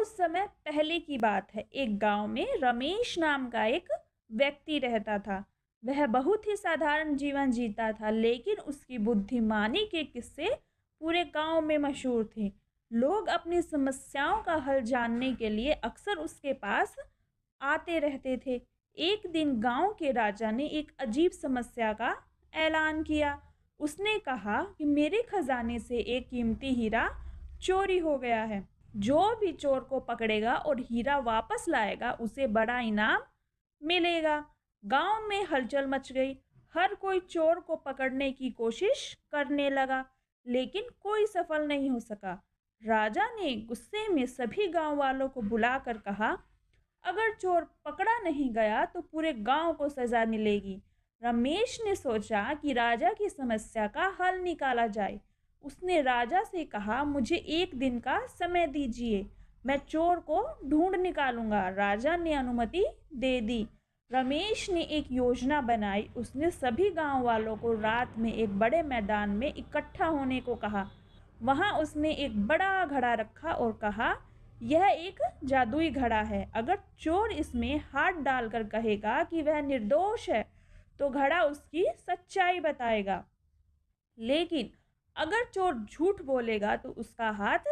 बहुत समय पहले की बात है। एक गांव में रमेश नाम का एक व्यक्ति रहता था। वह बहुत ही साधारण जीवन जीता था, लेकिन उसकी बुद्धिमानी के किस्से पूरे गांव में मशहूर थे। लोग अपनी समस्याओं का हल जानने के लिए अक्सर उसके पास आते रहते थे। एक दिन गांव के राजा ने एक अजीब समस्या का ऐलान किया। उसने कहा कि मेरे खजाने से एक कीमती हीरा चोरी हो गया है। जो भी चोर को पकड़ेगा और हीरा वापस लाएगा, उसे बड़ा इनाम मिलेगा। गांव में हलचल मच गई। हर कोई चोर को पकड़ने की कोशिश करने लगा, लेकिन कोई सफल नहीं हो सका। राजा ने गुस्से में सभी गांव वालों को बुलाकर कहा, अगर चोर पकड़ा नहीं गया तो पूरे गांव को सजा मिलेगी। रमेश ने सोचा कि राजा की समस्या का हल निकाला जाए। उसने राजा से कहा, मुझे एक दिन का समय दीजिए, मैं चोर को ढूंढ निकालूंगा। राजा ने अनुमति दे दी। रमेश ने एक योजना बनाई। उसने सभी गांव वालों को रात में एक बड़े मैदान में इकट्ठा होने को कहा। वहां उसने एक बड़ा घड़ा रखा और कहा, यह एक जादुई घड़ा है। अगर चोर इसमें हाथ डालकर कहेगा कि वह निर्दोष है, तो घड़ा उसकी सच्चाई बताएगा। लेकिन अगर चोर झूठ बोलेगा तो उसका हाथ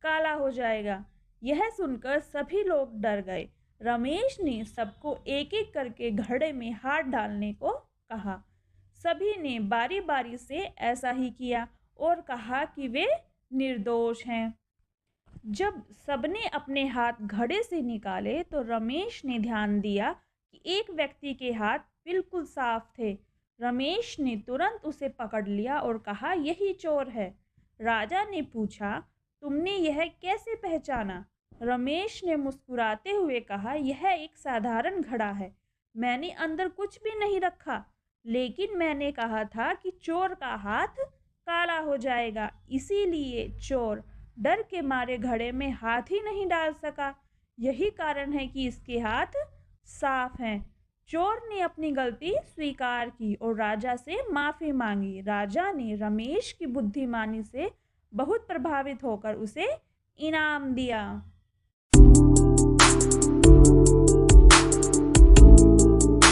काला हो जाएगा। यह सुनकर सभी लोग डर गए। रमेश ने सबको एक एक करके घड़े में हाथ डालने को कहा। सभी ने बारी बारी से ऐसा ही किया और कहा कि वे निर्दोष हैं। जब सबने अपने हाथ घड़े से निकाले तो रमेश ने ध्यान दिया कि एक व्यक्ति के हाथ बिल्कुल साफ थे। रमेश ने तुरंत उसे पकड़ लिया और कहा, यही चोर है। राजा ने पूछा, तुमने यह कैसे पहचाना? रमेश ने मुस्कुराते हुए कहा, यह एक साधारण घड़ा है। मैंने अंदर कुछ भी नहीं रखा, लेकिन मैंने कहा था कि चोर का हाथ काला हो जाएगा, इसीलिए चोर डर के मारे घड़े में हाथ ही नहीं डाल सका। यही कारण है कि इसके हाथ साफ हैं। चोर ने अपनी गलती स्वीकार की और राजा से माफी मांगी। राजा ने रमेश की बुद्धिमानी से बहुत प्रभावित होकर उसे इनाम दिया।